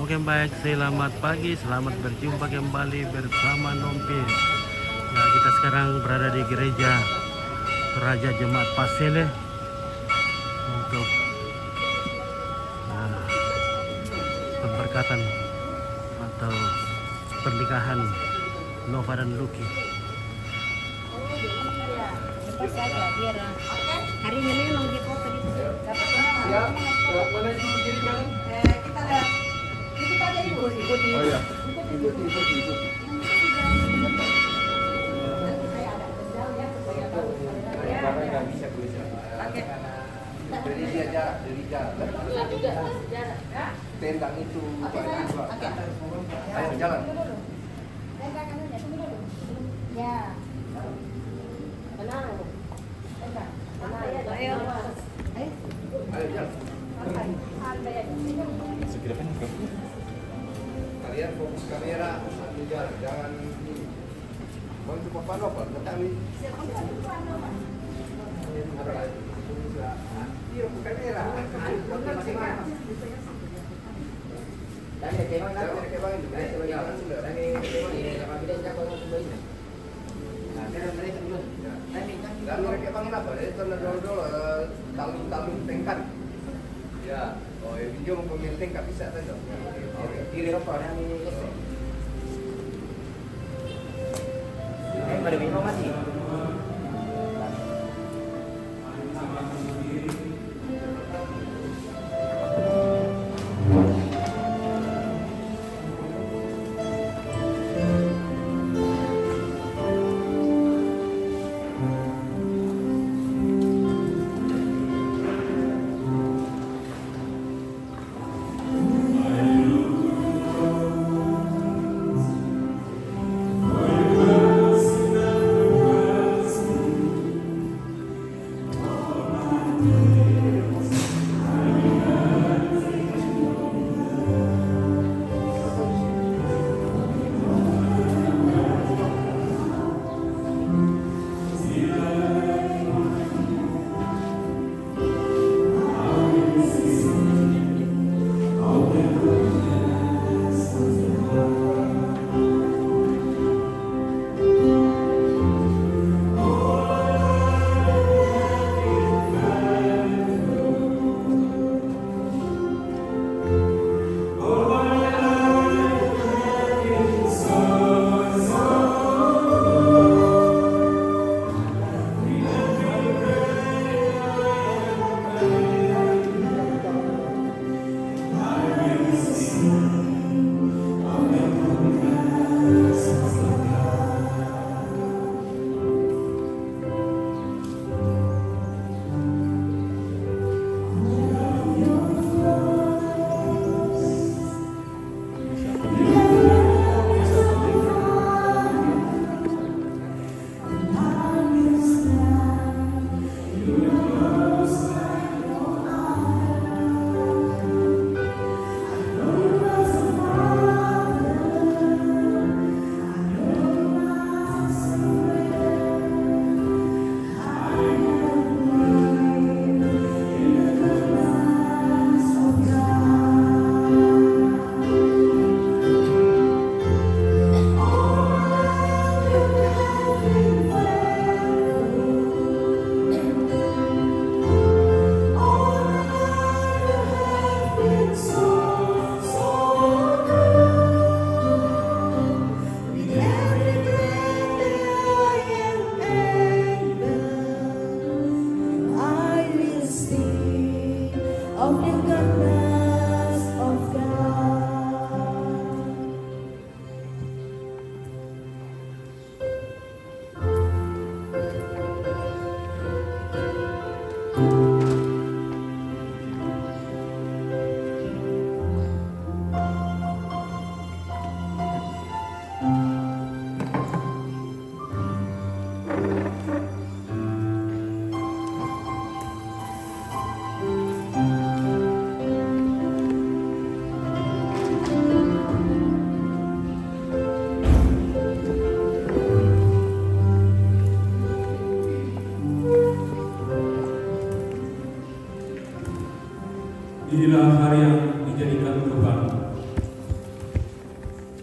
Oke baik, selamat pagi, selamat berjumpa kembali bersama Nompir. Ya, kita sekarang berada di gereja Raja Jemaat Pasele untuk pemberkatan atau pernikahan Nova dan Lucky. Lepas saja biar hari ini memang dia foto di Siap, mana itu kiri kanan? kita ada ikuti. Oh iya, ikuti. Karena nggak bisa tulisan. Dari jarak. Tendang itu. Ayo jalan. Ya. Ayo. Ayo jalan. Segera kan kalian fokus kamera sambil jalan, jangan mau coba pano apa? Kami iya kamera. Talung tingkat. Ya, oh ya video mau pemilik tingkat bisa saja. Kiri apa ini? Pada video mati.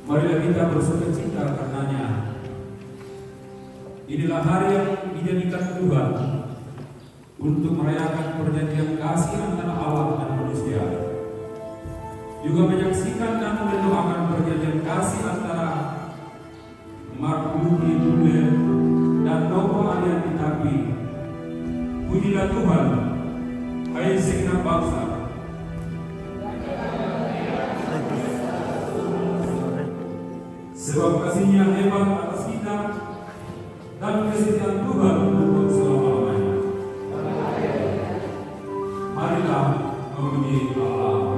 Marilah kita bersukacita karenanya. Inilah hari yang dijadikan Tuhan untuk merayakan perjanjian kasih antara Allah dan manusia. Juga menyaksikan dan mendoakan perjanjian kasih antara Mark Luki Dule dan Nova Alianti Tapi. Pujilah Tuhan, hai segenap bangsa. Sebab kasihnya hebat atas kita dan kesetiaan Tuhan untuk selama-lamanya. Marilah memuji Allah.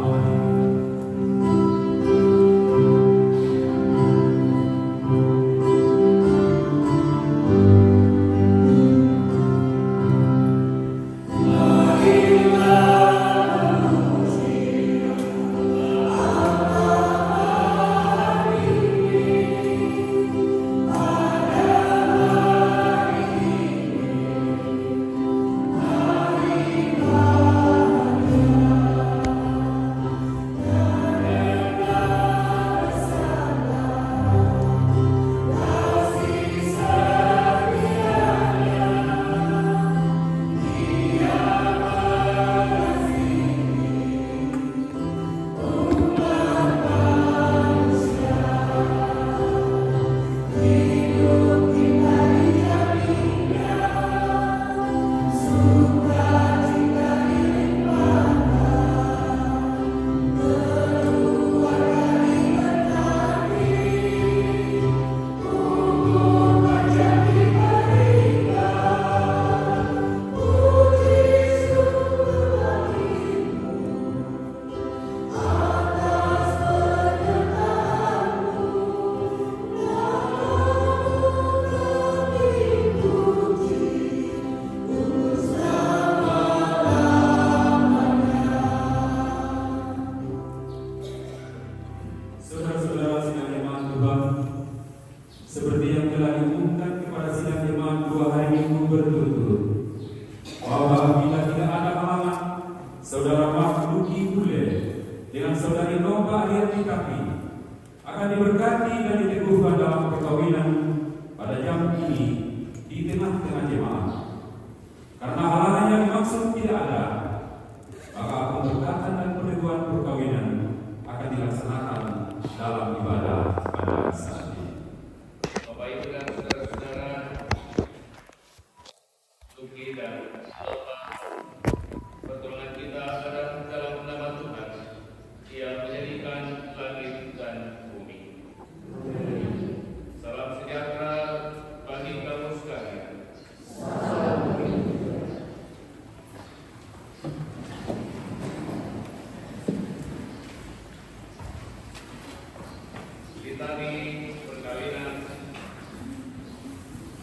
Saudara Mark Luki Dule dengan saudari Nova Alianti Tapi akan diberkati dan diteguhkan dalam perkawinan pada jam ini di tengah-tengah jemaat. Karena hal-hal yang dimaksud tidak ada, maka pemberkatan dan peneguhan perkawinan akan dilaksanakan dalam ibadah pada saat ini. Bapak Ibu dan saudara-saudara, Luki dan Nova, pertolongan kita dalam nama Tuhan yang menjadikan langit dan bumi. Salam sejahtera bagi kamu sekalian. Litani perkawinan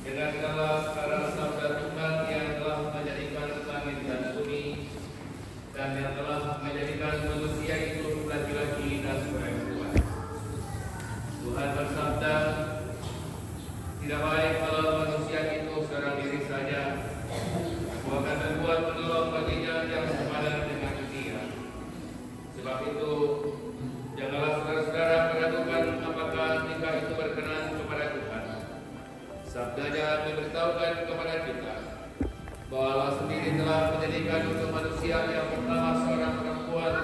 dengan segala cara sabda Tuhan yang telah menjadikan langit dan bumi dan yang telah menjadikan manusia itu laki-laki dan perempuan. Tuhan bersabda, tidak baik kalau manusia itu seorang diri saja. Aku akan membuat penolong baginya yang sepadan dengan dia. Sebab itu, janganlah saudara-saudara meragukan apakah nikah itu berkenan kepada Tuhan. Sabdanya memberitahukan kepada kita bahwa Allah sendiri telah menjadikan untuk manusia yang pertama seorang perempuan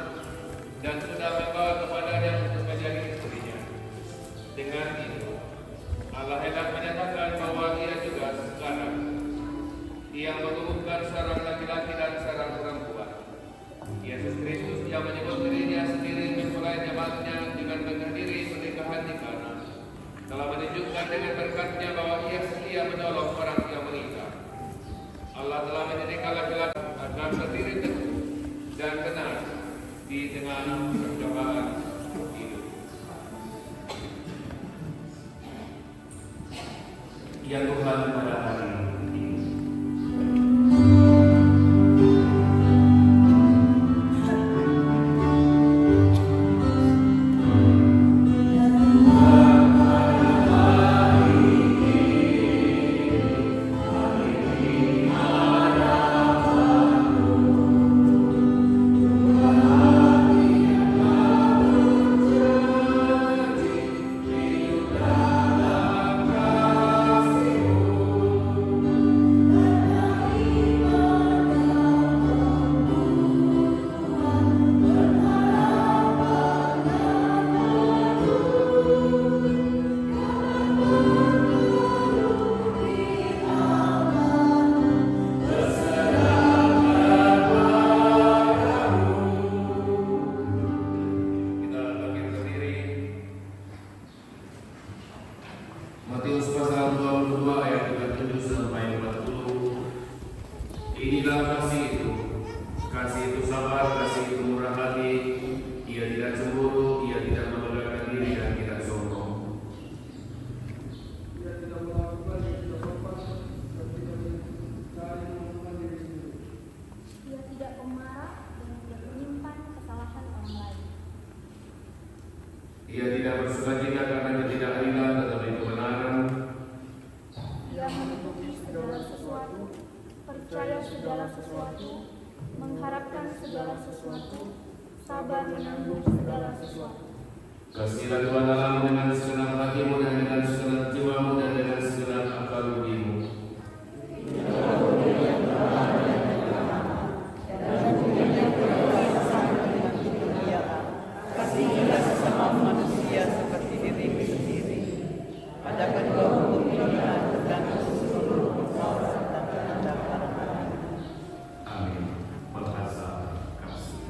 dan sudah membawa kepadanya untuk menjadi istrinya. Dengan itu, Allah hendak menyatakan bahwa Ia juga sekarang Ia menghubungkan seorang laki-laki dan seorang perempuan. Yesus Kristus yang menyebut dirinya sendiri memulai jemaatnya dengan menghadiri pernikahan di Kana, telah menunjukkan dengan berkatnya bahwa Ia setia menolong orang yang menikah. Allah telah menjadikan laki-laki agar berdiri teguh dan tenang di tengah percobaan hidup. Ya Tuhan, pada hari ini Ia tidak bersukacita karena ketidakadilan, tetapi kebenaran. Ia menutupi segala sesuatu, percaya segala sesuatu, mengharapkan segala sesuatu, sabar menanggung segala sesuatu. Kasihlah Tuhan Allahmu dengan segenap hatimu dan dengan segenap jiwamu dan dengan segenap akal budimu. Kasihilah sesama manusia seperti dirimu sendiri. Adakan kau hukum pilihan tergantung seluruh perkara dan kehendak para nabi. Amin. Bahasa kasih.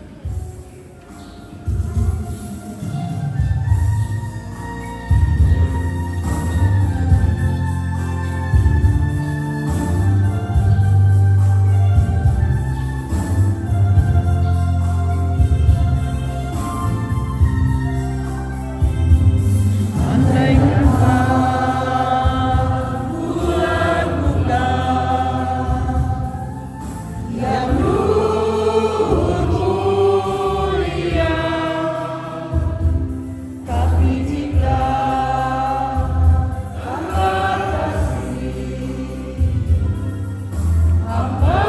Andai kata bulan bulan yang mulia, tapi jika hamba kasih, hamba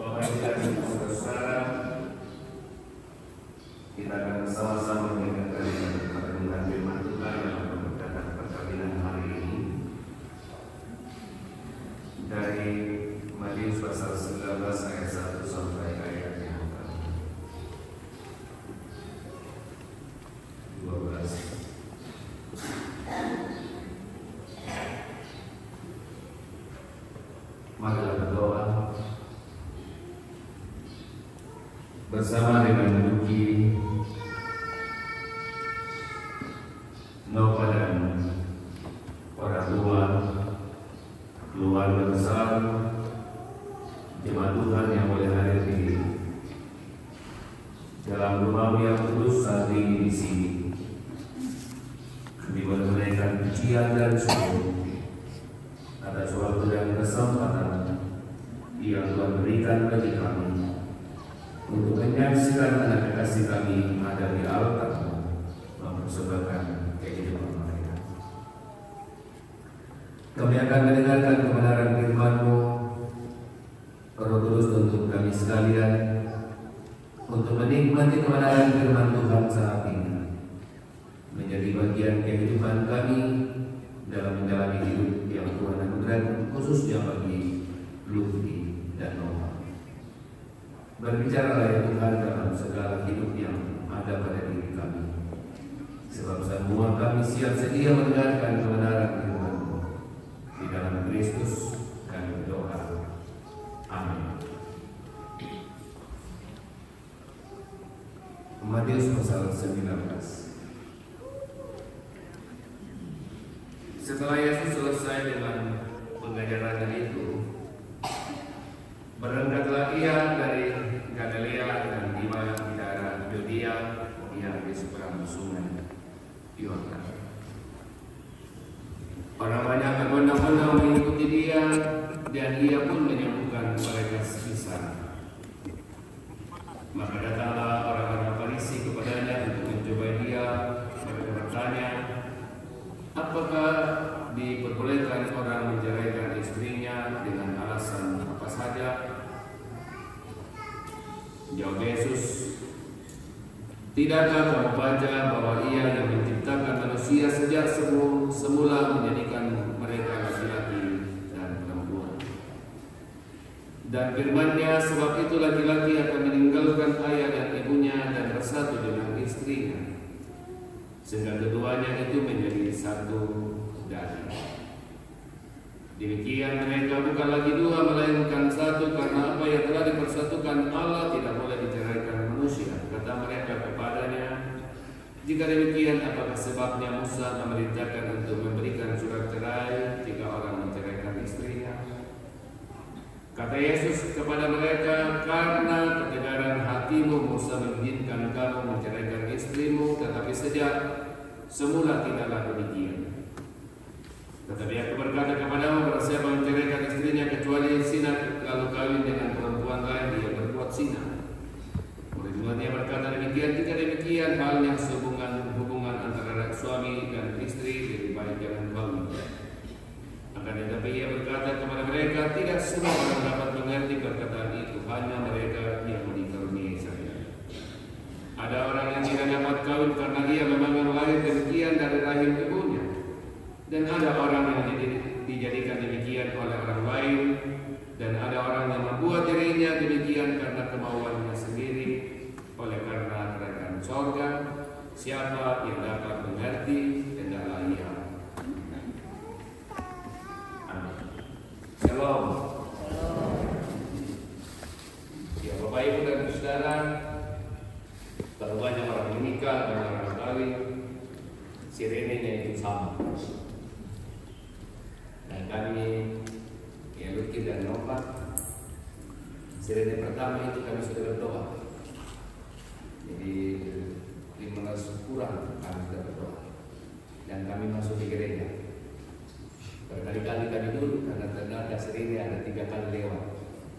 Bapak Ibu dan saudara-saudara, kita akan bersama-sama mendengarkan renungan firman Tuhan dalam pemberkatan perkawinan hari ini dari Matius pasal 19 ayat 1 sampai ayat yang 12. Marilah berdoa bersama dengan menduduki Nova dan orang tua, keluarga besar, jemaat Tuhan yang boleh hadir di dalam rumah yang kudus saat ini di sini. Kami boleh menaikkan pujian dan syukur atas waktu dan kesempatan yang Tuhan berikan bagi kami untuk menyaksikan anak kekasih kami ada di altar mempersembahkan kehidupan mereka. Kami akan mendengarkan kebenaran firman-Mu, Roh Kudus untuk kami sekalian, untuk menikmati kebenaran firman Tuhan saat ini, menjadi bagian kehidupan kami dalam menjalani hidup yang Tuhan anugerahkan khususnya bagi Lutfi dan Nova. Berbicaralah ya Tuhan dalam segala hidup yang ada pada diri kami, sebab semua kami siap sedia mendengarkan kebenaran firman-Mu. Di dalam Kristus kami berdoa. Amin. Matius pasal 19. Setelah Yesus selesai dengan pengajarannya itu, berangkatlah ia dari Galilea dan tiba di daerah Yudea yang di seberang sungai Yordan. Orang banyak berbondong-bondong mengikuti dia, dan ia pun menyembuhkan mereka di sana. Maka datanglah orang-orang Farisi kepadanya untuk mencobai dia. Mereka bertanya, apakah diperbolehkan orang menceraikan istrinya dengan alasan apa saja? Jawab Yesus, tidakkah kamu baca bahwa Ia yang menciptakan manusia sejak semula menjadikan mereka laki-laki dan perempuan? Dan firman-Nya, sebab itu laki-laki akan meninggalkan ayah dan ibunya dan bersatu dengan istrinya, sehingga keduanya itu menjadi satu daging. Demikian mereka bukan lagi dua melainkan satu, karena apa yang telah dipersatukan Allah tidak boleh diceraikan manusia. Kata mereka kepadanya, jika demikian apakah sebabnya Musa memerintahkan untuk memberikan surat cerai jika orang menceraikan istrinya? Kata Yesus kepada mereka, karena ketegaran hatimu Musa mengizinkan kamu menceraikan istrimu, tetapi sejak semula tidaklah demikian. Tetapi aku berkata kepadamu, barang siapa menceraikan istrinya kecuali zina lalu kawin dengan perempuan lain, dia berbuat zina. Murid-muridnya berkata demikian, jika demikian halnya hubungan antara suami dan istri lebih baik jangan kawin. Akan tetapi ia berkata kepada mereka, tidak semua orang dapat mengerti perkataan itu, hanya mereka yang dikaruniai saya. Ada orang yang tidak dapat kawin karena ia memang lahir demikian dari rahim ibunya. Dan ada orang yang dijadikan demikian oleh orang lain, dan ada orang yang membuat dirinya demikian karena kemauannya sendiri. Oleh karena kerajaan sorga, siapa yang dapat mengerti, hendaklah ia. Amin. Shalom. Ya Bapak Ibu dan Saudara, kalau banyak orang menikah dan orang kawin, sirenenya itu sama. Dan kami, ya Luki dan Nova, sirene pertama itu kami sudah berdoa. Jadi 15 kurang kami sudah berdoa. Dan kami masuk di gereja. Berkali-kali kami dulu karena ternyata sirene ada 3 kali lewat.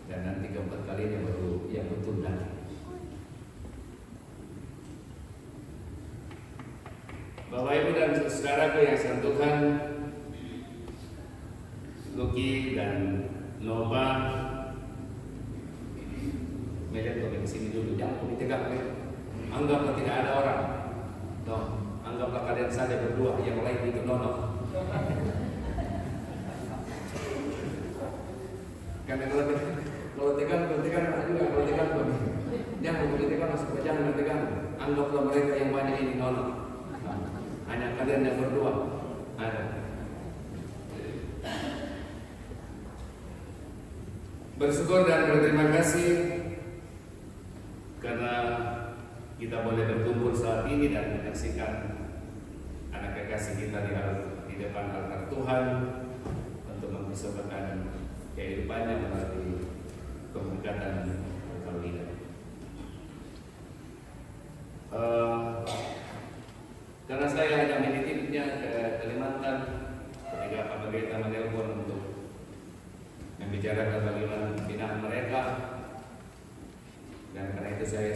Dan nanti keempat kalinya baru yang betul nanti. Bapak Ibu dan saudaraku yang sentuhan, Luki dan Nova, melihat ke sini dulu, jangan kopi tegak, anggaplah tidak ada orang, no, anggaplah kalian saja berdua, yang lain itu nono. Karena kalau tegang ada juga kalau tegang, jangan kopi tegang masuk, jangan tegang, anggaplah mereka yang banyak ini nono, hanya kalian yang berdua ada. Bersyukur dan berterima kasih karena kita boleh berkumpul saat ini dan menyaksikan anak kekasih kita di depan altar Tuhan untuk mempersembahkan kehidupannya melalui pemberkatan perkawinan. Karena saya hanya menitipnya ke Kalimantan, ketika Pak Pendeta menelpon untuk membicarakan bagaimana pembinaan mereka, dan karena itu saya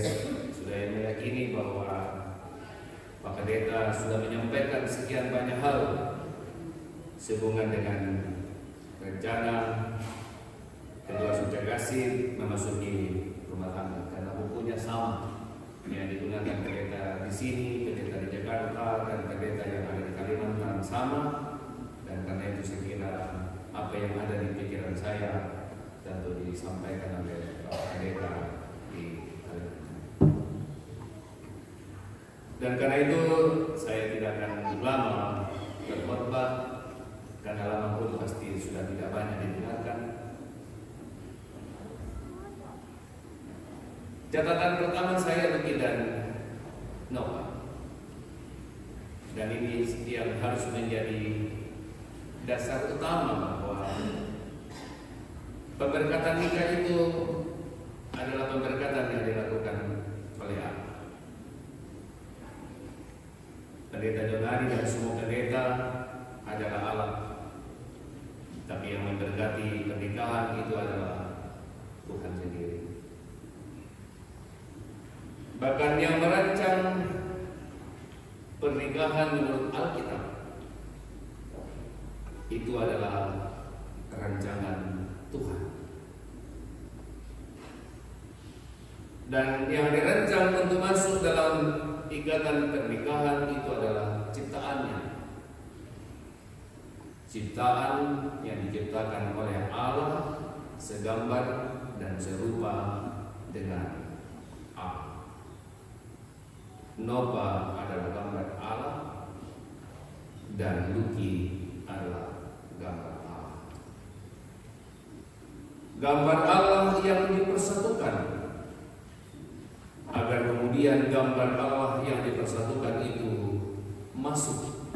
sudah meyakini bahwa Pak Pendeta sudah menyampaikan sekian banyak hal sehubungan dengan rencana kedua saudara kasih memasuki rumah tangga, karena bukunya sama yang digunakan pendeta di sini, pendeta di Jakarta, dan pendeta yang ada di Kalimantan sama, dan karena itu saya kira apa yang ada di pikiran saya tentu disampaikan oleh Pak Pendeta di Kalimantan. Dan karena itu saya tidak akan lama berkhotbah, karena lama pun pasti sudah tidak banyak didengarkan. Catatan pertama saya Luki dan Nova, dan ini yang harus menjadi dasar utama bahwa pemberkatan nikah itu adalah pemberkatan yang dilakukan oleh Allah. Pendeta Jonari dan semua pendeta adalah Allah, tapi yang memberkati pernikahan itu adalah Tuhan sendiri. Bahkan yang merancang pernikahan menurut Alkitab itu adalah rancangan Tuhan. Dan yang dirancang tentu masuk dalam ikatan pernikahan itu adalah ciptaannya. Ciptaan yang diciptakan oleh Allah segambar dan serupa dengan Allah. Noba adalah gambar Allah dan Luki adalah gambar Allah. Gambar Allah yang dipersatukan agar kemudian gambar Allah yang dipersatukan itu masuk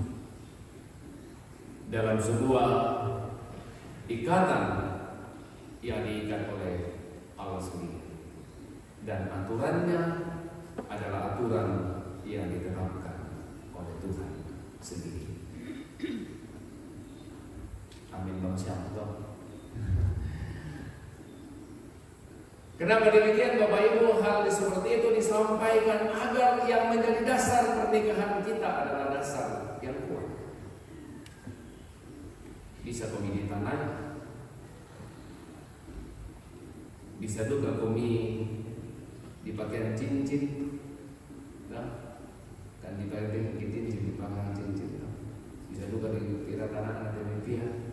dalam sebuah ikatan yang diikat oleh Allah sendiri, dan aturannya adalah aturan yang diterapkan oleh Tuhan sendiri. Amin Bang Syamto. Kenapa demikian Bapak Ibu? Hal seperti itu disampaikan agar yang menjadi dasar pernikahan kita adalah dasar yang kuat. Bisa komi di tanah, bisa juga komi di pakaian cincin, nah, kan di pakaian cincin di pakaian cincin, nah. Bisa juga di tanah demikian.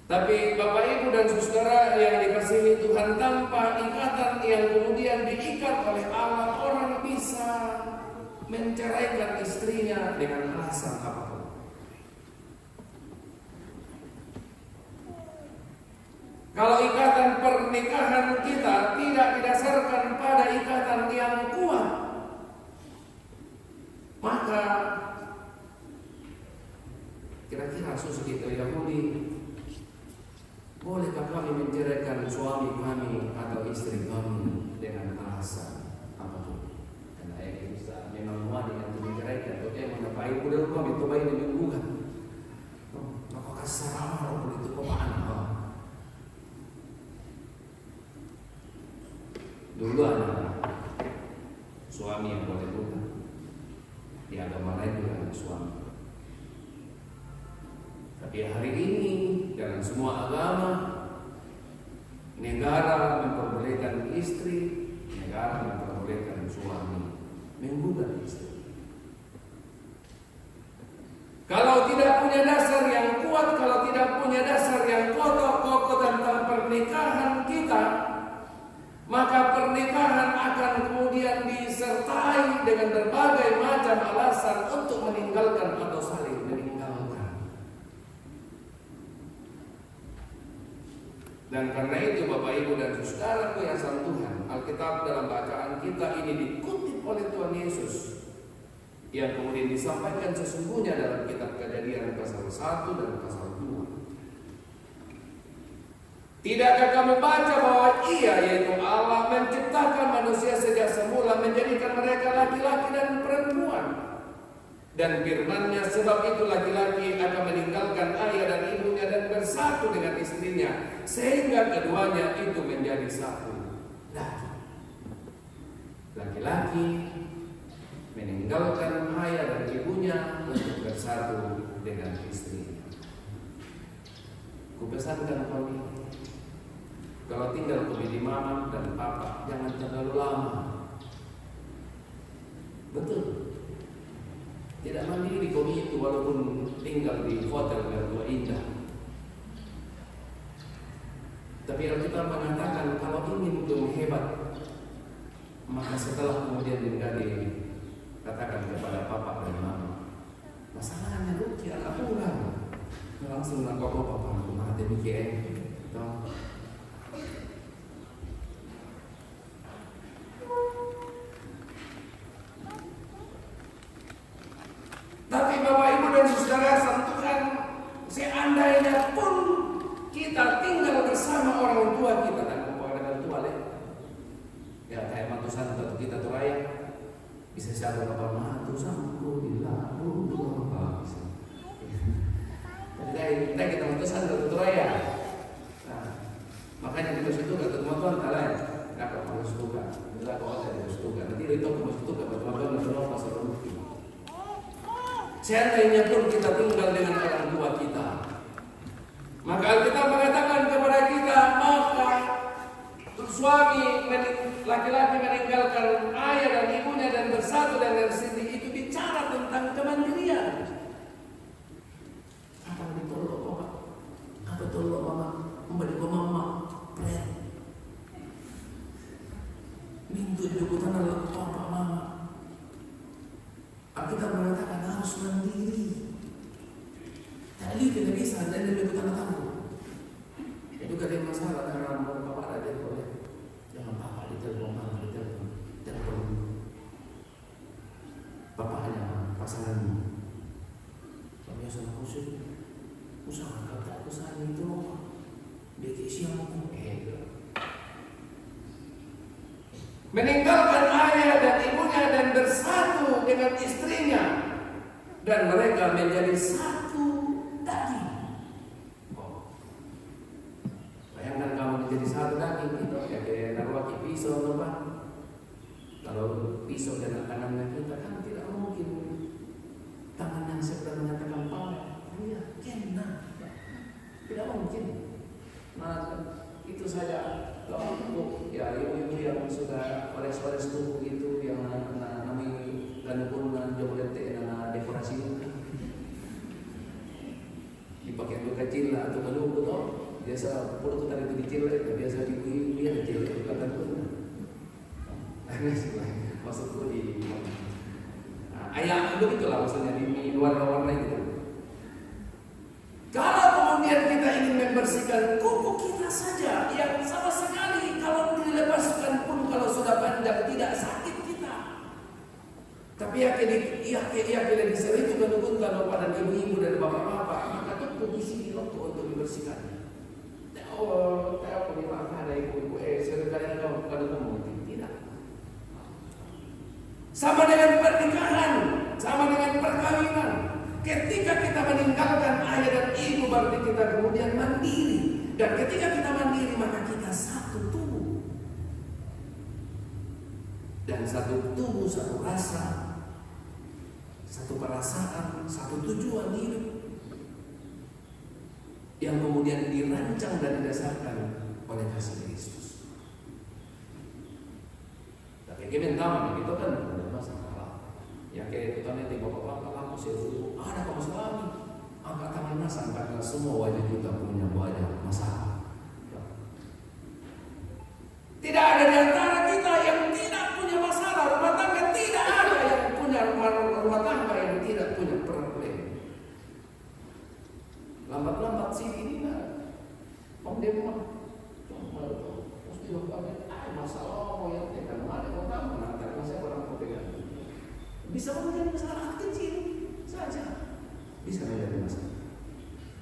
Tapi Bapak Ibu dan saudara yang dikasihi Tuhan, tanpa ikatan yang kemudian diikat oleh Allah, orang bisa menceraikan istrinya dengan alasan apapun. Kalau ikatan pernikahan kita tidak didasarkan pada ikatan yang kuat, maka kira-kira susu itu Yahudi, bolehkah kami menceraikan suami kami atau istri kami dengan alasan apapun? Karena bisa memang wanita yang menceraikan, oke, mengapai udah kami coba ini menggugat. Maka kasar amal itu kemana? Dulu ada suami yang boleh buka, di agama lain juga ada suami. Tapi hari ini dalam semua agama, negara memperbolehkan istri, negara memperbolehkan suami menggugat istri. Kalau tidak punya dasar yang kuat, kalau tidak punya dasar yang kokoh tentang pernikahan kita, maka pernikahan akan kemudian disertai dengan berbagai macam alasan untuk meninggalkan atau saling meninggalkan. Dan karena itu Bapak Ibu dan saudaraku yang sama Tuhan, Alkitab dalam bacaan kita ini dikutip oleh Tuhan Yesus, yang kemudian disampaikan sesungguhnya dalam kitab Kejadian pasal 1 dan pasal 2. Tidakkah kamu baca bahwa Ia, yaitu Allah, menciptakan manusia sejak semula, menjadikan mereka laki-laki dan perempuan? Dan firman-Nya, sebab itu laki-laki akan meninggalkan ayah dan ibunya dan bersatu dengan istrinya, sehingga keduanya itu menjadi satu laki. Laki-laki meninggalkan ayah dan ibunya untuk bersatu dengan istrinya. Kupesankan kami, kalau tinggal di mama dan papa, jangan terlalu lama. Betul. Tidak mandiri kami itu walaupun tinggal di hotel yang tua indah. Tapi Alkitab mengatakan kalau ingin hebat, maka setelah kemudian menjadi, katakan kepada papa dan mama, masalahnya Ruki anak pulang, langsung nampak papa rumah demikian. Tapi Bapak Ibu dan Bisa siapa kapal matu sangku bilang dulu apa bisa. Jadi kita mutusan tutur ya. Nah, makanya kita situ kata teman-teman kalian nggak mau suka, nggak mau saya suka. Nanti itu mau suka, teman-teman nanti pasal rugi. Seandainya pun kita tinggal dengan orang tua kita, maka Alkitab mengatakan kepada kita, maka suami laki-laki meninggalkan ayah dan ibunya dan bersatu dengan istri. Itu bicara tentang kemandirian. Apa ditolong bapak? Apa tolong mama? Memberi mama pren. Mintu jabatan adalah papa mama. Alkitab mengatakan harus mandiri. Tadi tidak bisa dan lebih bukan tahu. Itu kadang masalah karena bapak ada boleh. Jangan bapak ditelepon, mama ditelepon, telepon. Bapak hanya pasanganmu. Kami asal khusus, usaha kata usaha itu dia siapa? Meninggalkan ayah dan ibunya dan bersatu dengan istrinya, dan mereka menjadi satu daging. Bayangkan kamu menjadi satu daging itu ya kayak naruh pisau apa? Kalau pisau dan tangannya kita kan tidak mungkin tangan yang sebelah menyatakan pala, iya, kena, tidak mungkin. Nah itu saja. Untuk ya ibu-ibu yang sudah oles-oles tubuh itu yang namanya dan pun jobolete dekorasi dipakai untuk kecil atau belum tuh biasa puluh tadi itu kecil biasa ibu-ibu yang kecil itu kata pun masuk di ayam itu itulah maksudnya di warna-warna itu. Kalau kemudian kita ingin membersihkan kuku kita saja yang sama sekali kalau dilepaskan pun kalau sudah panjang tidak sakit kita. Tapi yakin disini itu menunjukkan pada ibu-ibu dan bapak-bapak maka itu di sini untuk dibersihkan. Oh, tahu penyebabnya ada ibu-ibu seringkali kalau kamu tidak. Sama dengan pernikahan, sama dengan perkawinan. Ketika kita meninggalkan ayah dan ibu berarti kita kemudian mandiri. Dan ketika kita mandiri maka kita satu tubuh. Dan satu tubuh, satu rasa, satu perasaan, satu tujuan hidup. Yang kemudian dirancang dan didasarkan oleh kasih Kristus. Tapi kita tahu itu kan ada masalah. Ya kayak itu kan nanti bapak-bapak kamu selalu ada masalah. Angkat tangan mas, karena semua wajah kita punya wajah masalah. Tidak ada di antara kita yang tidak punya masalah rumah tangga. Tidak ada yang punya rumah tangga yang tidak punya problem. Lambat-lambat sih ini lah. Pemdemo mesti masalah mau yang tidak ada orang menantar saya orang pegang. Bisa menjadi masalah kecil saja. Bisa menjadi masalah.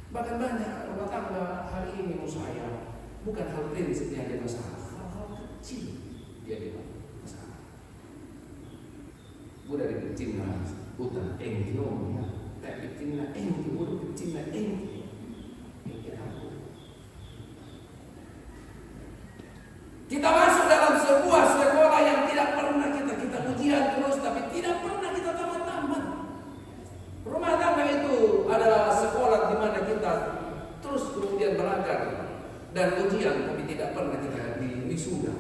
Bahkan banyak rumah tangga hari ini menurut saya bukan hal prinsip yang jadi masalah, hal-hal kecil jadi masalah. Budak dari kecil lah, bukan engkau ya, tapi kecil lah engkau, budak kecil lah engkau. Kita masuk dalam sebuah sekolah yang tidak pernah kita ujian terus, tapi tidak pernah kita tamat-tamat. Rumah tangga itu adalah sekolah di mana kita terus kemudian belajar dan ujian, tapi tidak pernah kita di wisuda.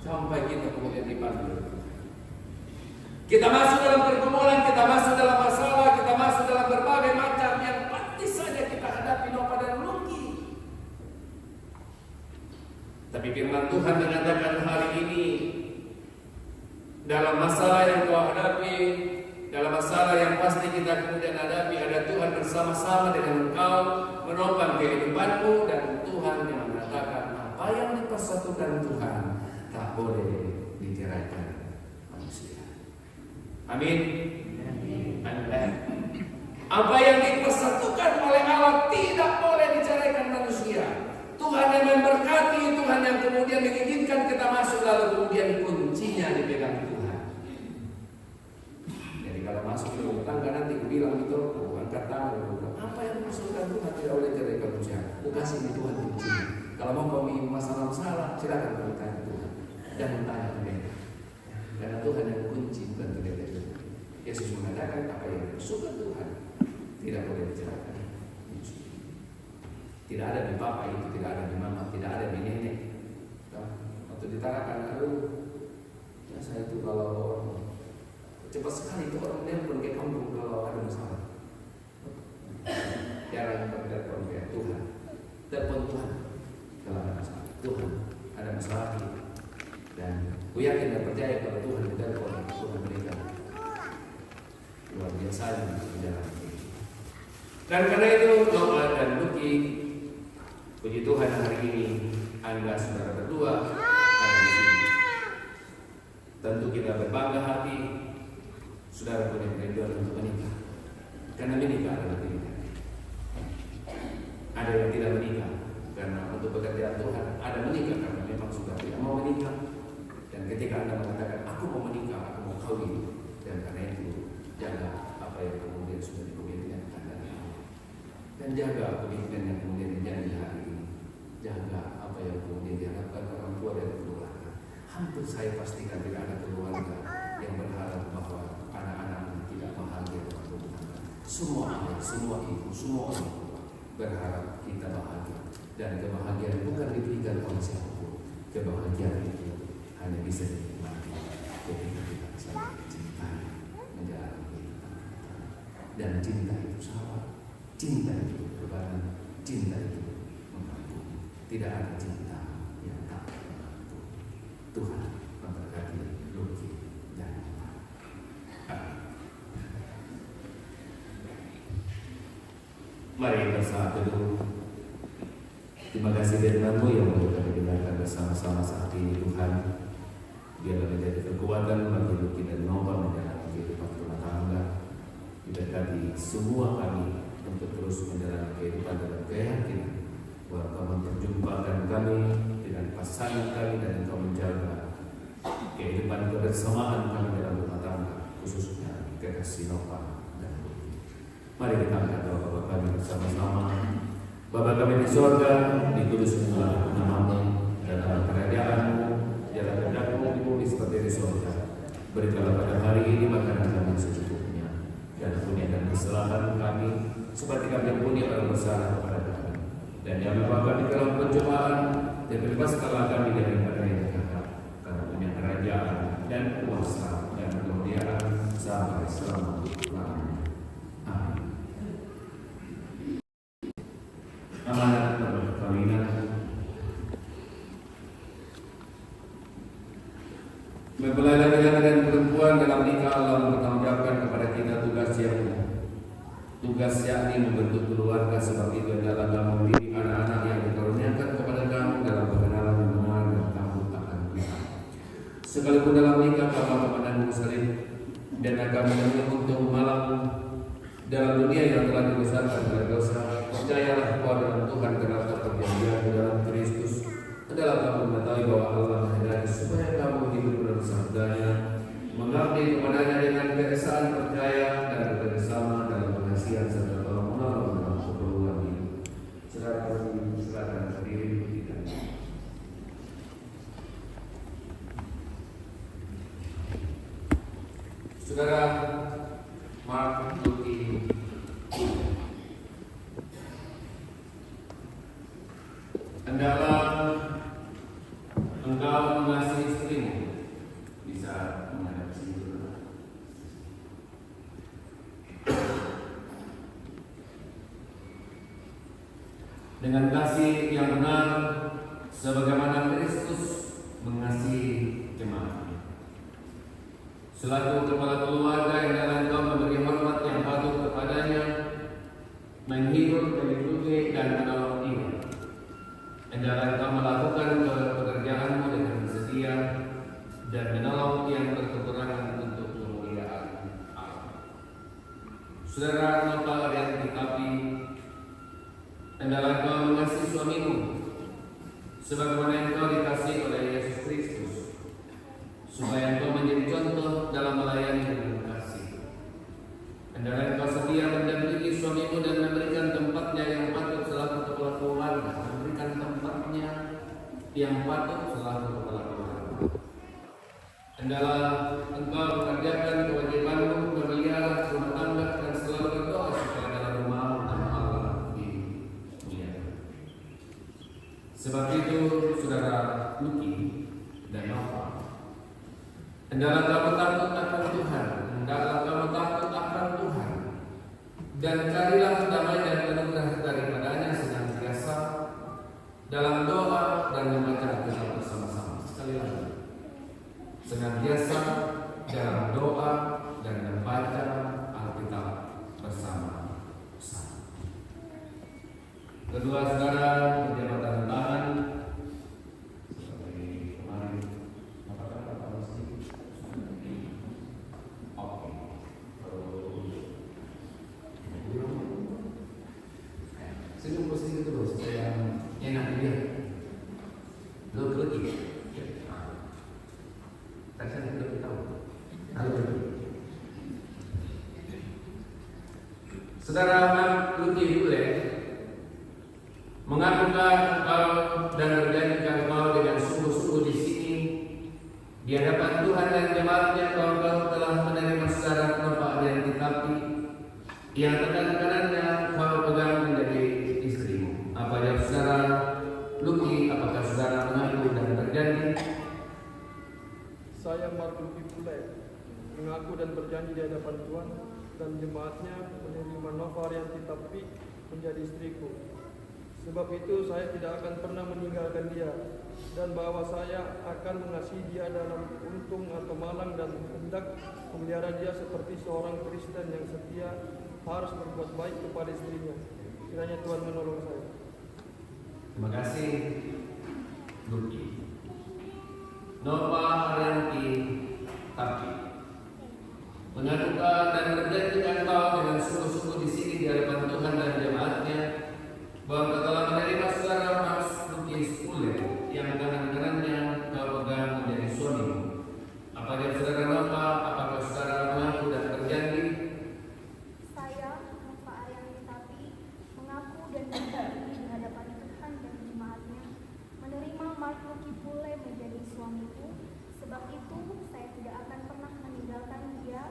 Sampai kita kemudian dipanggil. Kita masuk dalam pergumulan, kita masuk dalam masalah, kita masuk dalam berbagai macam yang pasti saja kita hadapi nopo dan rugi. Tapi firman Tuhan mengatakan hari ini dalam masalah yang kau hadapi, dalam masalah yang pasti kita kemudian hadapi, ada Tuhan bersama-sama dengan engkau menopang kehidupanmu, dan Tuhan yang mengatakan apa yang dipersatukan Tuhan tak boleh diceraikan manusia. Amin. Amin. Apa yang dipersatukan oleh Allah tidak boleh diceraikan manusia. Tuhan yang memberkati, Tuhan yang kemudian mengizinkan kita masuk lalu kemudian kunci tanya mereka. Karena Tuhan yang kunci, bukan tidak ada. Yesus mengatakan apa yang suka Tuhan tidak boleh bicarakan. Tidak ada di Bapa itu, tidak ada di Mama, tidak ada di nenek. Waktu ditarakan, ya saya itu kalau cepat sekali itu orang nelpon ke kampung kalau ada masalah. Jarang telepon ke Tuhan. Telepon Tuhan kalau ada masalah. Tuhan ada masalah ini. Dan aku yakin dan percaya kalau Tuhan ditelepon, Tuhan berikan luar biasa di dalam ini. Dan karena itu Noah dan Luki, puji Tuhan hari ini Anda saudara berdua ada di sini. Tentu kita berbangga hati saudara punya kerinduan untuk menikah. Karena menikah adalah pilihan. Ada yang tidak menikah karena untuk pekerjaan Tuhan, ada menikah karena memang sudah tidak mau menikah. Dan ketika Anda mengatakan aku mau menikah, aku mau kawin, dan karena itu jaga apa yang kemudian sudah dikomitmen Anda. Dan jaga komitmen yang kemudian dijanji hari ini. Jaga apa yang kemudian diharapkan orang tua dan keluarga. Hampir saya pastikan tidak ada keluarga yang berharap bahwa anak-anak tidak bahagia dengan rumah tangga. Semua ayah, semua ibu, semua orang tua berharap kita bahagia. Dan kebahagiaan bukan diberikan oleh siapapun. Kebahagiaan itu hanya bisa dinikmati ketika kita saling mencintai, menjalani kehidupan kita. Dan cinta itu sabar, cinta itu berbadan, cinta itu mengampuni. Tidak ada cinta yang tak mengampuni. Tuhan memberkati Luki dan mari bersatu dulu. Terima kasih firman-Mu yang boleh kami dengarkan bersama-sama saat ini Tuhan. Biarlah menjadi kekuatan bagi Luki dan Nova menjalani kehidupan rumah tangga. Diberkati semua kami untuk terus menjalani kehidupan dalam keyakinan bahwa Kau memperjumpakan kami dengan pasangan kami dan Kau menjaga kehidupan kebersamaan kami dalam rumah tangga, khususnya kekasih Nova dan Luki. Mari kita angkat doa kami bersama-sama. Bapa kami di surga, dikuduskanlah nama-Mu, datanglah kerajaan-Mu, jalan kehendak-Mu di bumi seperti di surga. Berikanlah pada hari ini makanan kami secukupnya, dan ampunikan kesalahan kami, seperti kami ampuni orang bersalah kepada kami. Dan jangan bawa kami ke dalam pencobaan, dan bebaskanlah kami daripada yang jahat, karena punya kerajaan dan kuasa dan kemuliaan sampai selama-lamanya. Amin. Amanat perkawinan. Mempelai laki-laki dan perempuan dalam nikah Allah bertanggungjawabkan kepada kita tugas yakni membentuk keluarga. Sebab itu adalah kamu mendidik anak-anak yang dikaruniakan kepada kamu dalam pengenalan yang benar dan takut akan Tuhan. Sekalipun dalam nikah kamu kepada muslim dan akan menemui untung malam dalam dunia yang telah dibesarkan oleh dosa, percayalah kepada Tuhan karena perjanjian di dalam Kristus adalah kamu mengetahui bahwa Allah menghendaki supaya kamu hidup dalam sabdanya, mengabdi kepadanya dengan keesaan percaya dan bekerjasama dalam pengasihan serta tolong menolong dalam keperluan hidup. Saudara silakan berdiri tidak. Saudara Mark Luki, hendaklah engkau mengasihi istrimu. Bisa menghadap sini dulu. Dengan kasih yang benar, sebagaimana Kristus mengasihi jemaat. Selaku kepala keluarga yang dalam engkau memberi hormat yang patut kepadanya, menghibur, melindungi dan menolong dia. Hendaklah engkau melakukan pekerjaanmu dengan setia dan menolong yang berkekurangan untuk kemuliaan Allah. Saudara Nova yang dikapi, hendaklah engkau mengasihi suamimu sebagaimana engkau dikasihi oleh Yesus Kristus, supaya engkau menjadi contoh dalam melayani dengan kasih. Hendaklah engkau setia mendampingi suamimu dan memberikan tempatnya yang patut selaku kepala keluarga, memberikan tempatnya yang patut selaku kepala keluarga. Hendaklah engkau mengerjakan kewajibanmu memelihara rumah tangga dan selalu berdoa supaya dalam rumah nama Allah dimuliakan. Sebab itu, saudara Luki dan Nova, hendaklah kamu takut akan Tuhan, hendaklah kamu takut akan Tuhan, dan carilah damai dan anugerah daripadanya senantiasa dalam doa dan membaca Alkitab bersama-sama. Sekali lagi, senantiasa dalam doa dan membaca Alkitab bersama-sama. Kedua saudara, penjabatan tangan seperti kemarin. Apakah Pak Mesti? Oke. Senyum positif itu supaya enak dia. Lo lagi. Saya tidak tahu. Saudara Luki Bule mengakukan engkau dan berjanjikan engkau dengan sungguh-sungguh di sini di hadapan Tuhan dan jemaatnya bahwa engkau telah menerima saudara Nova Arianti Tapi yang tangan kanannya engkau pegang menjadi istrimu. Apa jawab saudara Luki? Apakah saudara mengaku dan berjanji? Saya Mark Luki Pule mengaku dan berjanji di hadapan Tuhan dan jemaatnya menerima Nova Arianti Tapi menjadi istriku. Sebab itu saya tidak akan pernah meninggalkan dia dan bahwa saya akan mengasihi dia dalam untung atau malang dan hendak memelihara dia seperti seorang Kristen yang setia harus berbuat baik kepada istrinya. Kiranya Tuhan menolong saya. Terima kasih, Luki. Nova Arianti Tapi mengadukan dan berjanjikan kau dengan sungguh-sungguh di sini di hadapan Tuhan dan jemaatnya bahwa kau telah menerima saudara Mas Luki Pule yang kanan-kanannya kau pegang menjadi suamimu. Apa dia saudara Nova? Apakah saudara mengaku dan berjanji? Saya, Nova Arianti Tapi, mengaku dan berjanji di hadapan Tuhan dan jemaatnya menerima Mark Luki Pule menjadi suamiku. Sebab itu, saya tidak akan pernah meninggalkan dia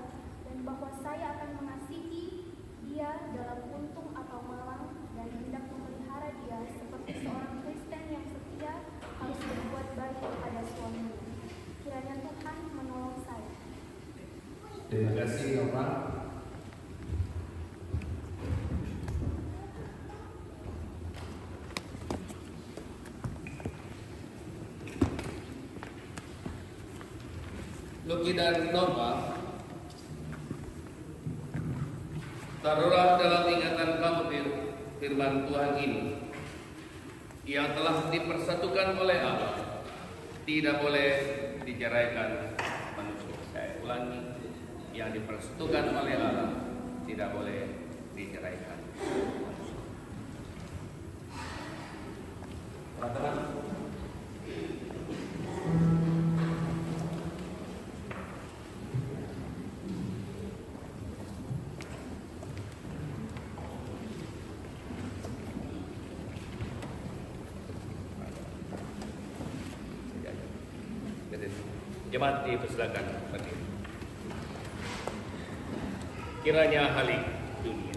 dan bahwa saya akan mengasihi dia dalam untung atau malang dan hendak memelihara dia seperti seorang Kristen yang setia harus berbuat baik kepada suaminya. Kiranya Tuhan menolong saya. Terima kasih, Nova. Luki dan Nova, taruhlah dalam ingatan kamu firman Tuhan ini yang telah dipersatukan oleh Allah, tidak boleh diceraikan manusia. Saya ulangi, yang dipersatukan oleh Allah tidak boleh diceraikan manusia. Katakan. Jemaat dipersilakan berdiri. Kiranya halik dunia.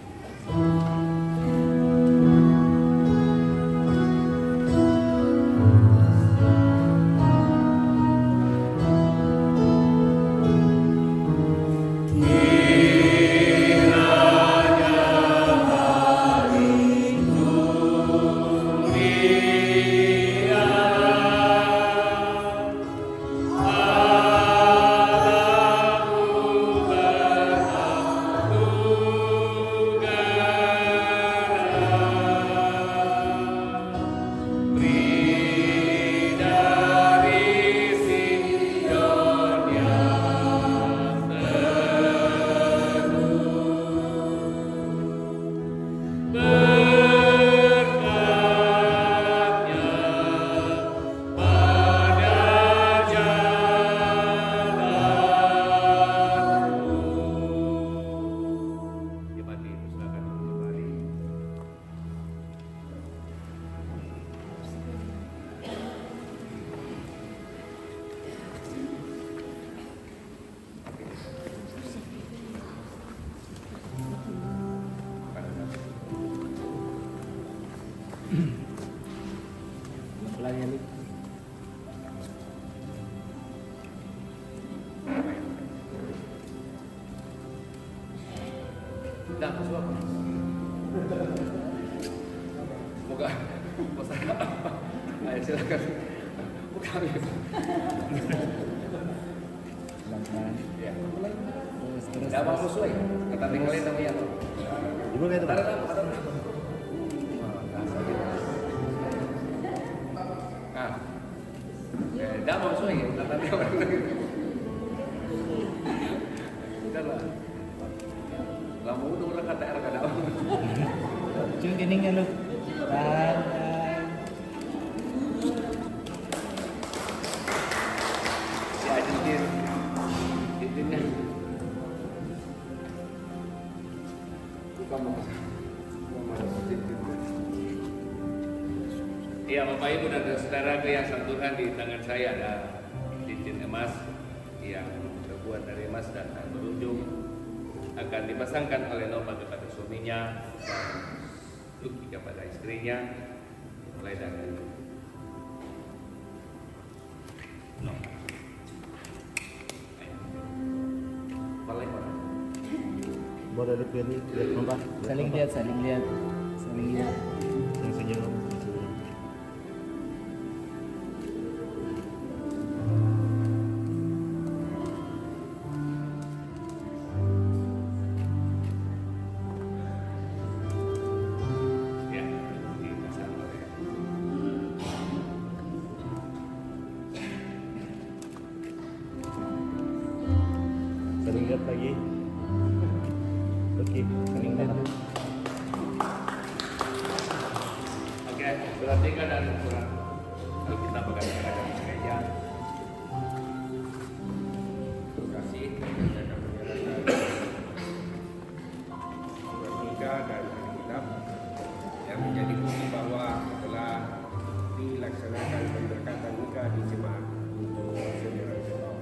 Nah, maksud apa? Buka. Masalah apa? Ayo silakan. Buka. Ya. Dah mau sesuai. Kata tinggalin nama yang. Ibu kayak itu. Pak. Ah. Dah mau sesuai. Kata tinggalin. Dah lah. Lama udah orang kata R kada. Cuma keningnya lu. Ya jentin. Jentinnya. Iya, Bapak Ibu dan saudara yang satu Tuhan, di tangan saya ada cincin emas yang terbuat dari emas dan berujung akan dipasangkan oleh Nova kepada suaminya dan Luki kepada istrinya, mulai dari Nova. Boleh, Pak? Boleh lihat Nova. Saling lihat. Yang senyum. Ya, dipasang oleh Saling lihat lagi. Oke, saling lihat. Oke, surat 3 dan surat Alkitab akan diserahkan ke gereja. Terima kasih. Saya akan menyerahkan surat nikah dan Alkitab yang menjadi bukti bahwa telah dilaksanakan pemberkatan nikah di jemaat untuk saudara jemaat.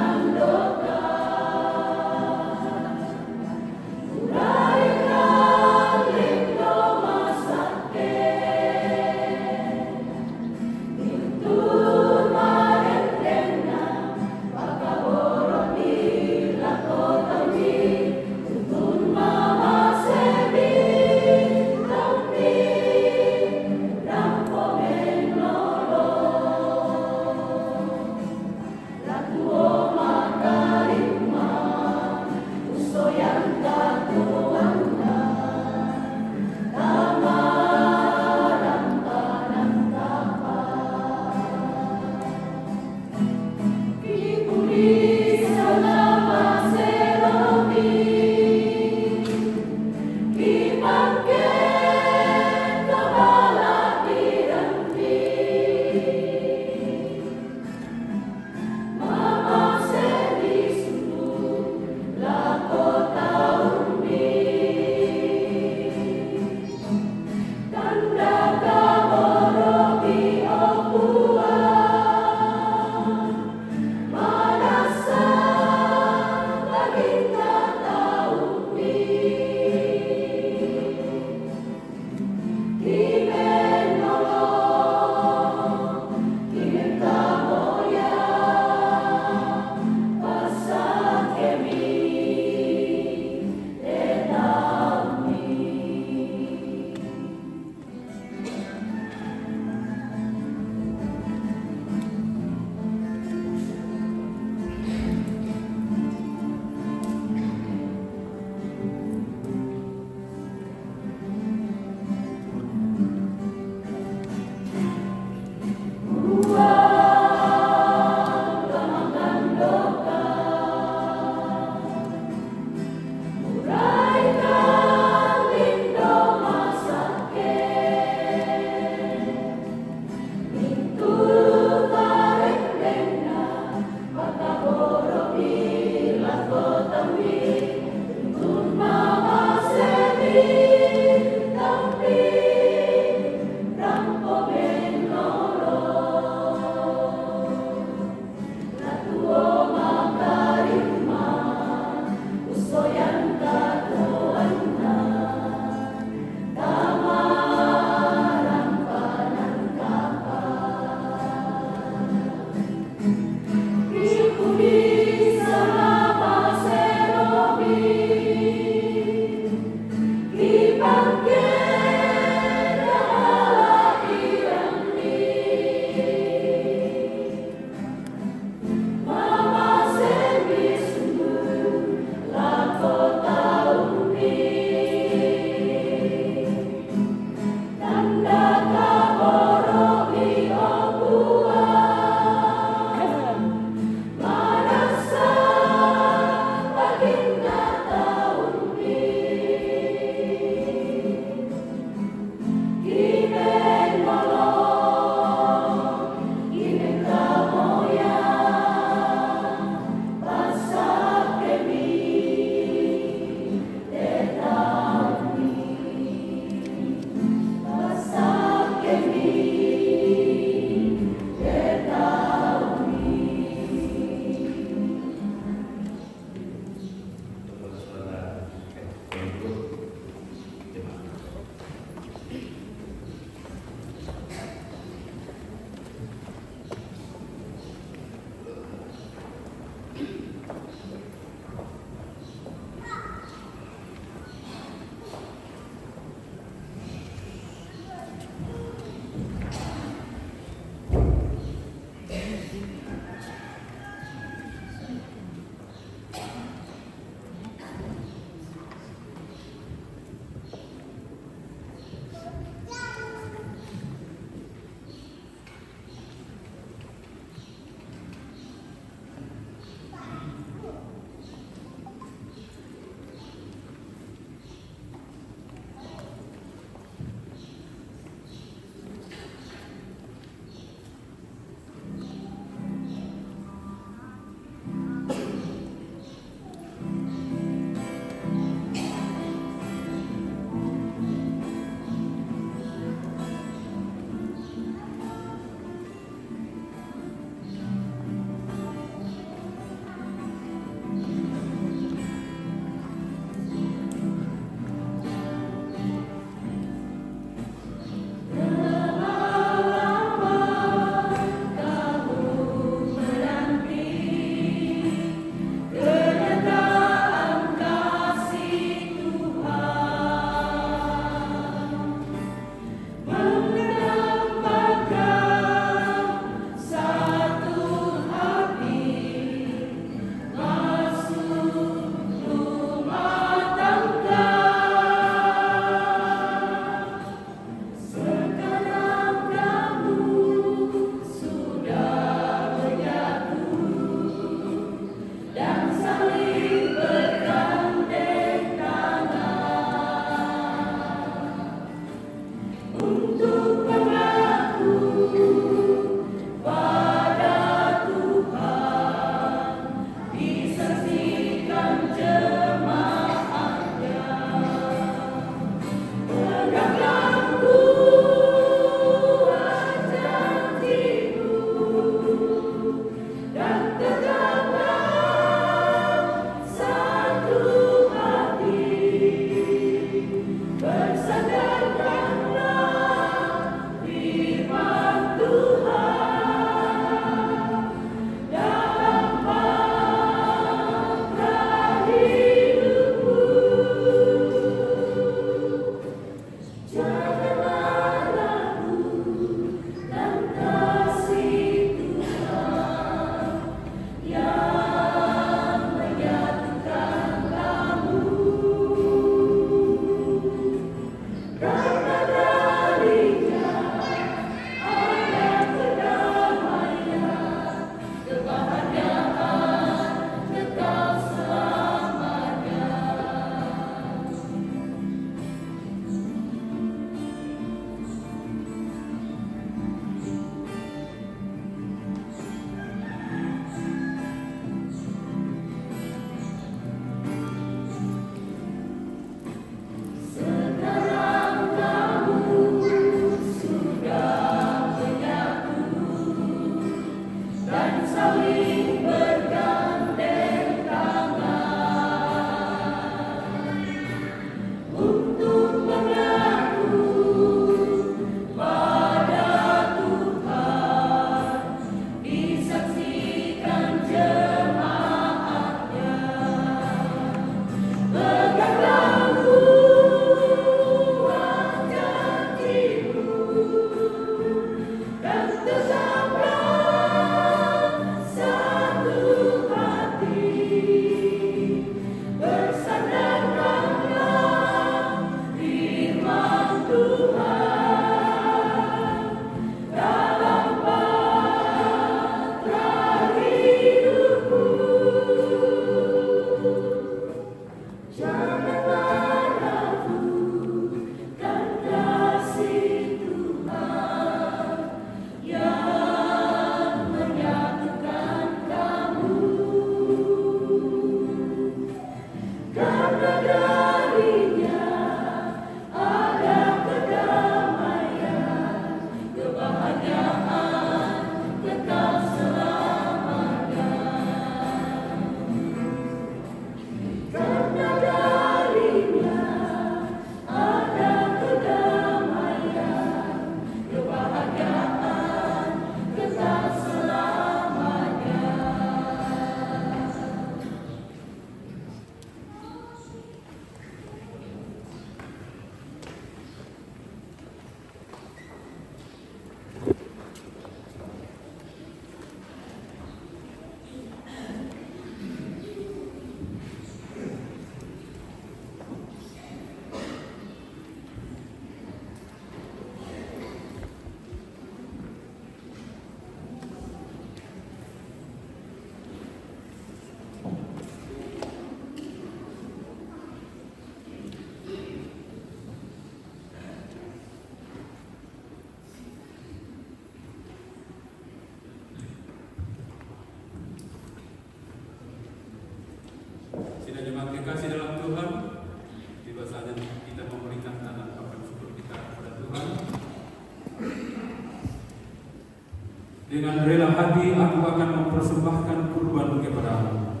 Dengan rela hati aku akan mempersembahkan kurban kepadamu.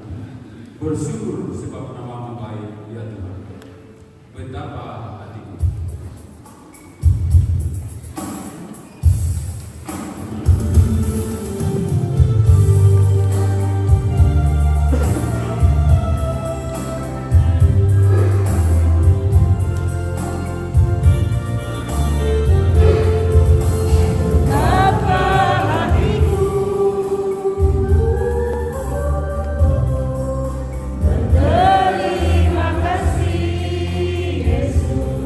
Bersyukur sebab namamu baik, ya Tuhan. Betapa hatiku. Terima kasih Yesus.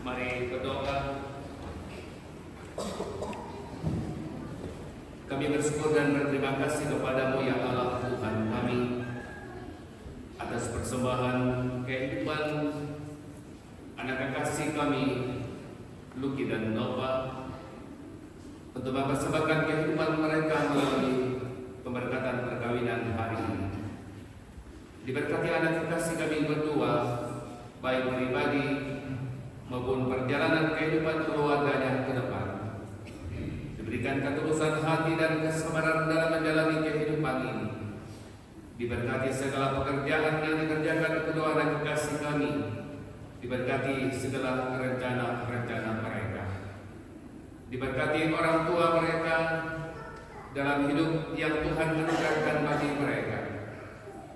Mari berdoa. Kami bersyukur dan berterima kasih kepadamu ya Allah Tuhan kami atas persembahan kehidupan anak kekasih kami Luki dan Nova untuk mempersembahkan kehidupan mereka melalui pemberkatan perkawinan hari ini. Diberkati anak kekasih kami berdua, baik pribadi maupun perjalanan kehidupan keluarganya ke depan. Diberikan ketulusan hati dan kesabaran dalam menjalani kehidupan ini. Diberkati segala pekerjaan yang dikerjakan kedua anak kekasih kami. Diberkati segala rencana-rencana mereka. Diberkati orang tua mereka dalam hidup yang Tuhan anugerahkan bagi mereka.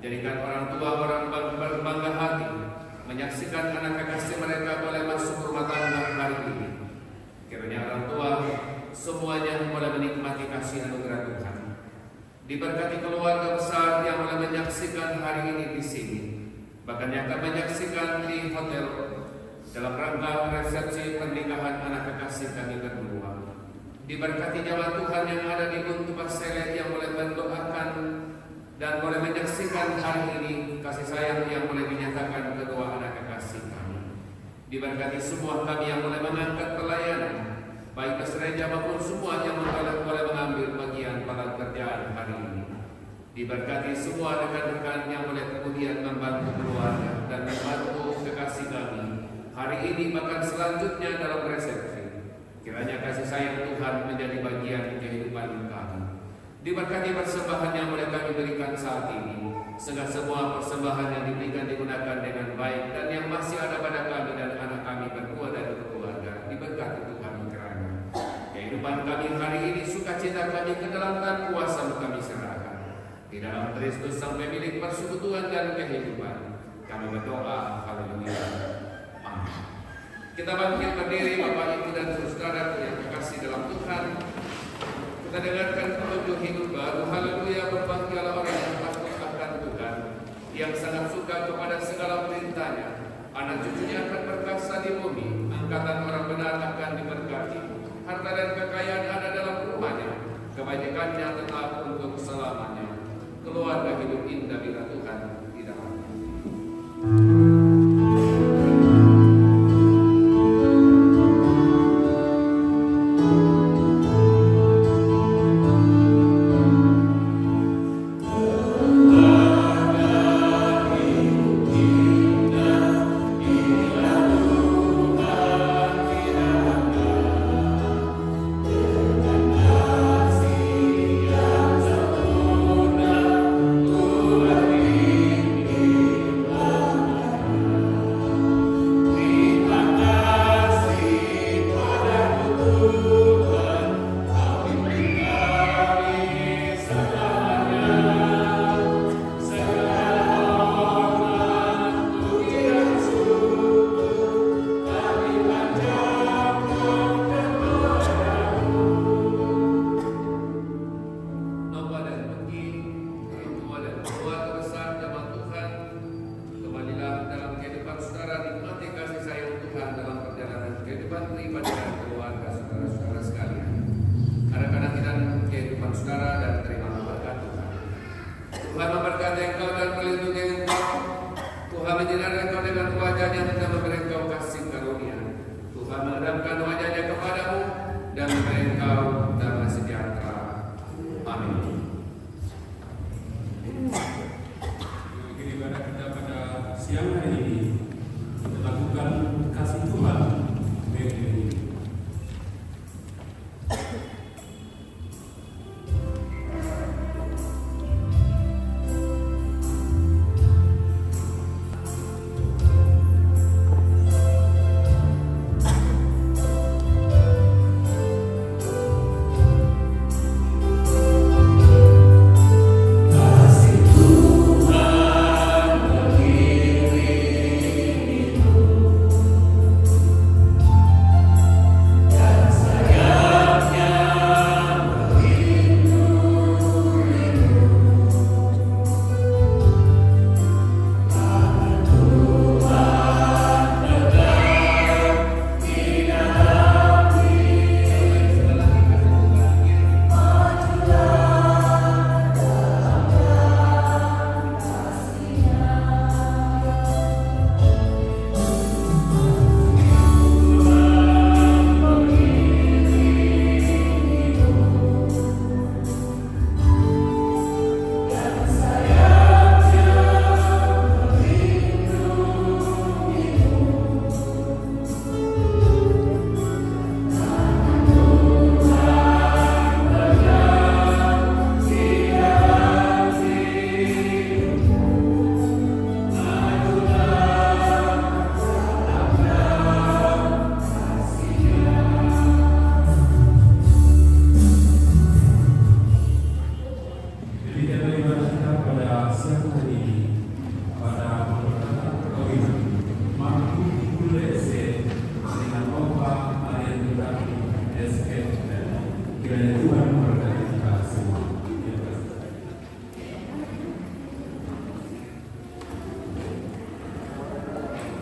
Jadikan orang tua orang berbangga hati menyaksikan anak kekasih mereka boleh masuk rumah tangga hari ini. Kiranya orang tua semuanya boleh menikmati kasih anugerah Tuhan. Diberkati keluarga besar yang boleh menyaksikan hari ini di sini, bahkan yang akan menyaksikan di hotel dalam rangka resepsi pernikahan anak kekasih kami berdua. Diberkati jemaat Tuhan yang ada di Buntu Pasele yang boleh mendoakan dan boleh menyaksikan hari ini kasih sayang yang boleh dinyatakan kedua anak kekasih kami. Diberkati semua kami yang boleh mengangkat pelayanan, baik gereja maupun semua yang boleh mengambil bagian pada kerjaan hari ini. Diberkati semua rekan-rekan yang boleh kemudian membantu keluarga dan membantu kekasih kami hari ini bahkan selanjutnya dalam resepsi. Kiranya kasih sayang Tuhan menjadi bagian kehidupan kami. Diberkati persembahan yang boleh kami berikan saat ini, sehingga semua persembahan yang diberikan digunakan dengan baik dan yang masih ada pada kami dan anak kami berdua dan berkeluarga. Diberkati Tuhan kiranya kehidupan kami hari ini, sukacita kami, kedalamatan kuasa kami serahkan di dalam Kristus Sang Pemilik persekutuan dan kehidupan. Kami berdoa, haleluya, amin. Kita bangkit berdiri, Bapak, Ibu, dan saudara yang terkasih dalam Tuhan. Kita dengarkan petunjuk hidup baru. Haleluya, berbahagialah orang yang takut akan Tuhan, yang sangat suka kepada segala perintahnya. Anak cucunya akan perkasa di bumi, angkatan orang benar akan diberkati. Harta dan kekayaan ada dalam rumahnya, kebajikannya tetap untuk selamanya. Keluarga hidup indah bila Tuhan di dalamnya. Terima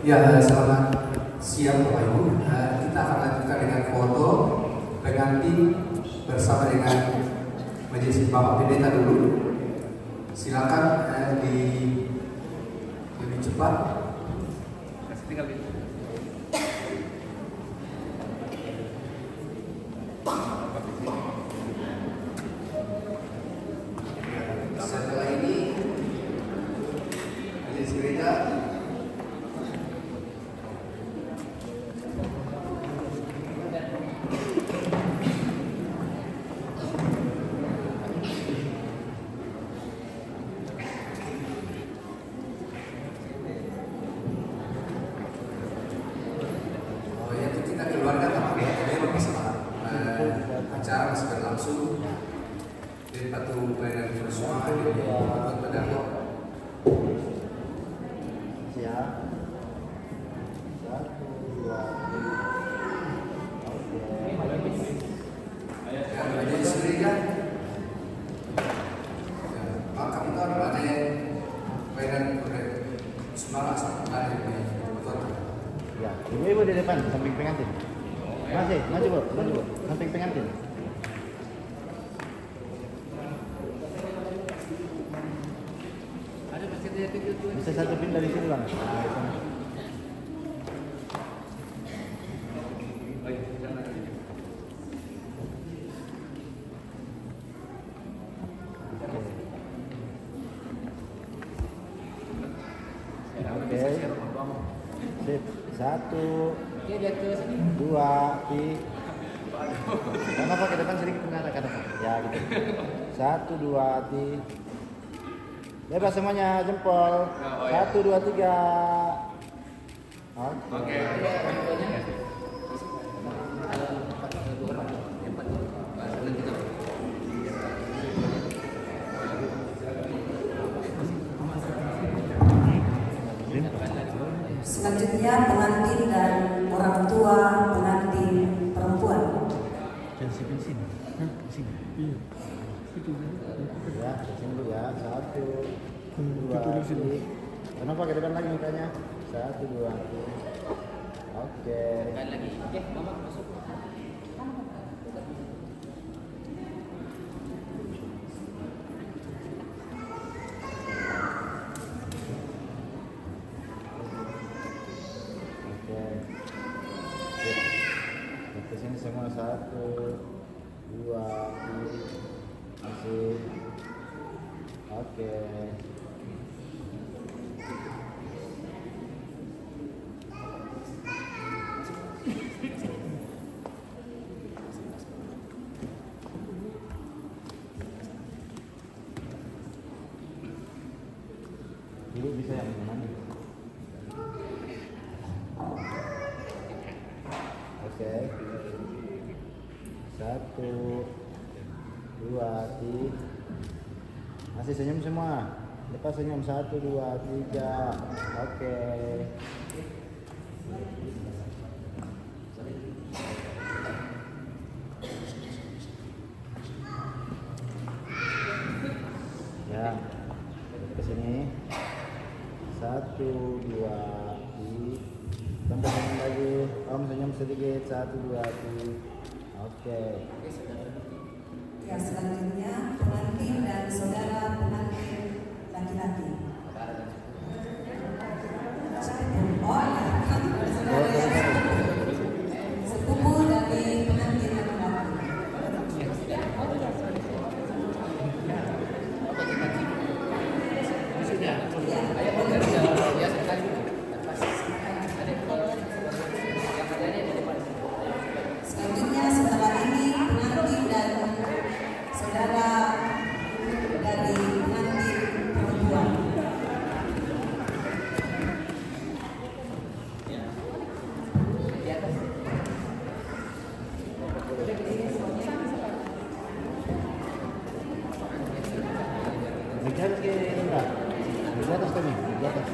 Ya, selamat siang Bapak Ibu. Kita akan lanjutkan dengan foto pengantin bersama dengan majelis Bapak Pendeta dulu. Silakan lebih cepat. Setelah ini majelis gereja acara masih berlangsung di Patu Pelayanan Bersama di Patu Pedano. Siap. 1, 2, 3. Oke. Majelis gereja. Pak Kantor ada pelayanan semangat sampai betul. Ya, ibu di depan samping pengantin. Maju bu, samping pengantin. Bisa satu pin dari sini bang. Oke. Sip. 1, 2, 3. Kenapa ke depan sedikit mengarah ke depan? Ya gitu. 1, 2, 3. Bebas semuanya, jempol. 1, 2, 3. Oke. Selanjutnya pengantin dan orang tua pengantin perempuan. Sini. Ya, sini dulu ya. 1, 2, 3. Kenapa ke depan lagi mukanya? 1, 2, 3. Oke. Lagi. Oke, mama masuk. Kesini semua 1, 2, 3. Masih. Oke. Dulu bisa yang mana? Oke. 1, 2, 3. Masih senyum semua. Lepas senyum 1, 2, 3. Oke. Ya. Ke sini. 1, 2, 3. Tambah senyum lagi. Om senyum sedikit. 1, 2, 3. Oke. Ya, selanjutnya pengantin dan saudara pengantin laki-laki. Sepupu dari pengantin laki-laki. Selanjutnya setelah ini pengantin dan saudara dari pengantin perempuan. Bicara ke rendah. Di atas kami, di atas.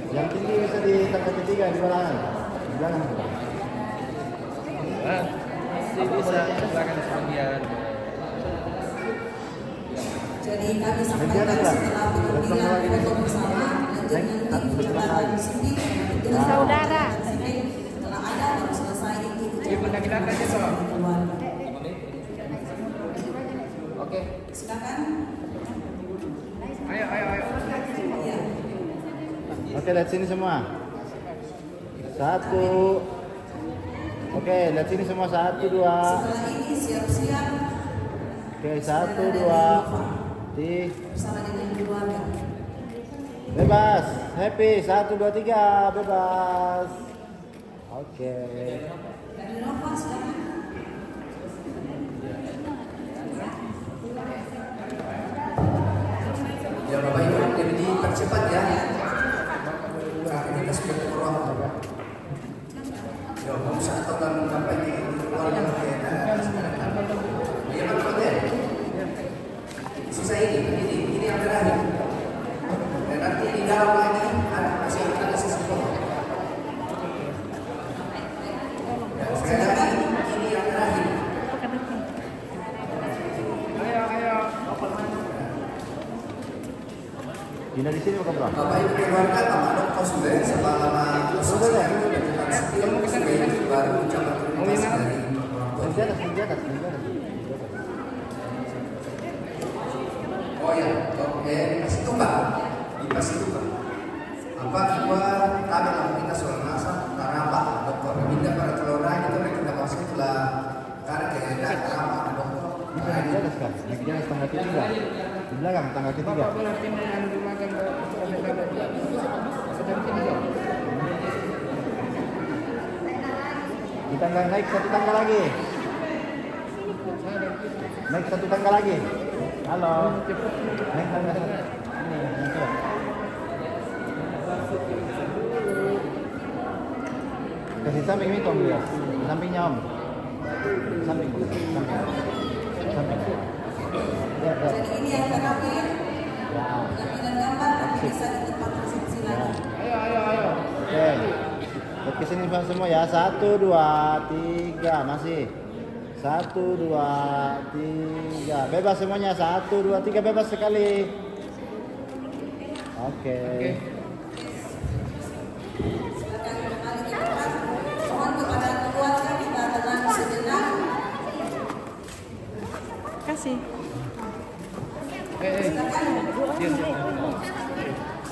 Yang tinggi bisa di tangga ketiga di belakang. Di belakang. Masih bisa belakang sebagian. Jadi kami sampaikan setelah pengambilan foto bersama jadi nanti ucapan sipil Saudara. setelah ada baru selesai ini ucapan keluarga. Oke. Silakan. Ayo. Iya. Oke, lihat sini semua. Satu. Oke, lihat sini semua. 1, 2. Setelah ini siap-siap Oke, 1, 2. bersama dengan keluarga. Bebas. Happy. 1, 2, 3. Bebas. Oke. Dan Nova silakan. Ya Bapak Ibu, jadi dipercepat ya. Karena kita sudah ke ruang. Ya, mau satu kan sampai di keluarga kita. Iya Pak ya. Sisa ini yang terakhir. Dan nanti di dalam lagi masih ada sisa foto. Ya, sekali lagi ini yang terakhir. Dina di sini bukan bro? Bapak Ibu keluarga Bapak Dr. Sule selama selesai baru ucapan terima kasih dari orang tua. Di atas. Oh ya, oke, dikasih tumbang. Apa kedua kami kita soal masa karena Pak Dokter minta para telurah itu kita masuk telah karena kayaknya apa Dokter. Di atas kan? Di atas tangga ketiga. Di belakang tangga ketiga. Di tangga naik 1 tangga lagi. Naik 1 tangga lagi. Halo. Naik tangga 1. Ini. Kasih samping ini Om dia. Sampingnya Om. Samping. Ya. Jadi ini yang terakhir. Yang dengan gambar bisa di tempat resepsi lagi. Ayo. Oke. Lihat kesini semua ya. 1, 2, 3. Masih. 1, 2, 3. Bebas semuanya. 1, 2, 3. Bebas sekali. Oke. Silakan kembali ke tempat. Mohon kepada keluarga kita tenang sejenak. Kasih. Silakan.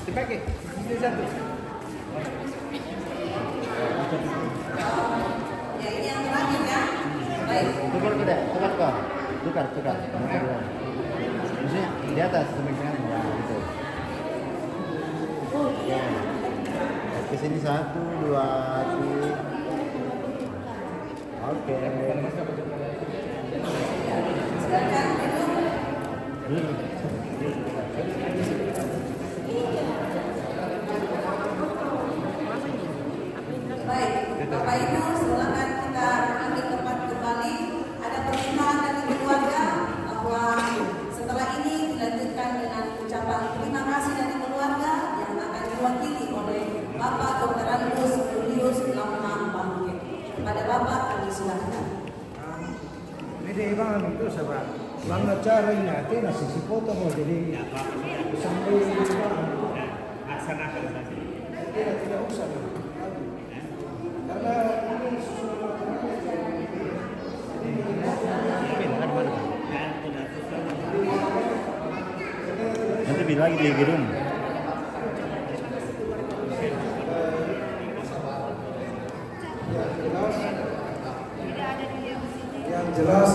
Dipakai. Ini 1. Ya ini yang terakhir ya. Baik. Tukar. Maksudnya di atas samping kanan ya gitu. Oke. Kesini 1, 2, 3. Oke. Silakan duduk. Baik, Bapak Ibu, silakan kita ambil tempat kembali. Ada permintaan dari keluarga bahwa setelah ini dilanjutkan dengan ucapan terima kasih dari keluarga yang akan diwakili oleh Bapak Dr. Andus Julius Lama Bangke. Kepada Bapak, kami silakan. Jadi bang itu sebab bang acara ini nanti nasi foto mau jadi sampai Laksanakan saja. tidak usah karena ini Nanti bila lagi di gedung. yang jelas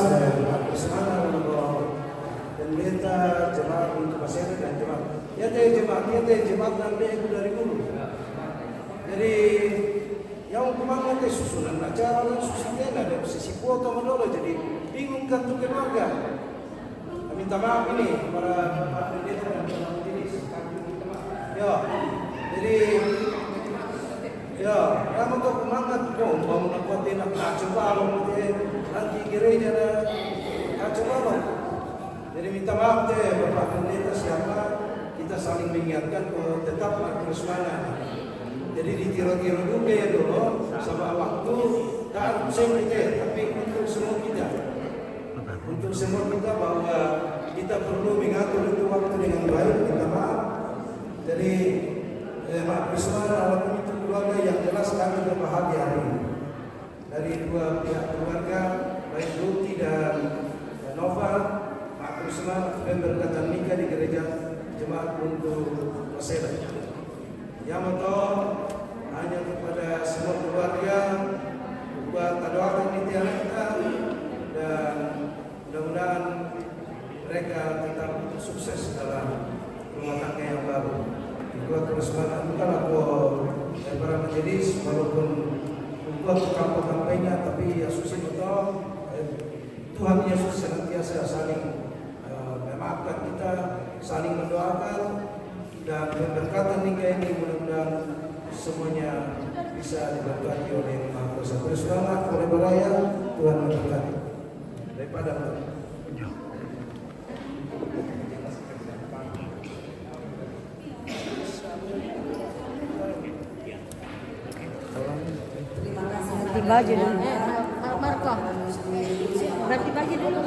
Usmana untuk pendeta jemaat untuk masyarakat dan jemaat. Ya jemaat nanti itu dari dulu. Jadi yang kemana teh susunan acara dan susunnya ada sisi foto menolak jadi bingung kan tuh keluarga. Minta maaf ini para pendeta dan jemaat ini. Ya, jadi ya, kamu tuh semangat kok mau nakutin kacau balau nanti gereja ada kacau balau. Jadi minta maaf deh Bapak Pendeta siapa kita saling mengingatkan bahwa tetap terus mana. Jadi ditiro-tiro dulu ya dulu sama waktu tak usah kita tapi untuk semua kita. Untuk semua kita bahwa kita perlu mengatur itu waktu dengan baik. Minta maaf. Jadi Maaf bersama walaupun itu keluarga yang jelas kami berbahagia hari ini. Dari dua pihak keluarga, baik Ruti dan Nova, maaf bersama dan berkatan nikah di gereja Jemaat untuk Pasir. Yang motor hanya kepada semua keluarga buat doakan ikhtiar kita dan mudah-mudahan mereka tetap sukses dalam rumah tangga yang baru. Buat bersemangat bukan aku para majelis walaupun buat kampanye tapi Yesus itu Tuhan Yesus senantiasa saling memaafkan kita, saling mendoakan dan berkatan nikah ini mudah-mudahan semuanya bisa diberkati oleh Yang Maha Kuasa. Bersemangat oleh beraya Tuhan memberkati. Daripada Berarti baju dulu. Marco. Berarti baju dulu.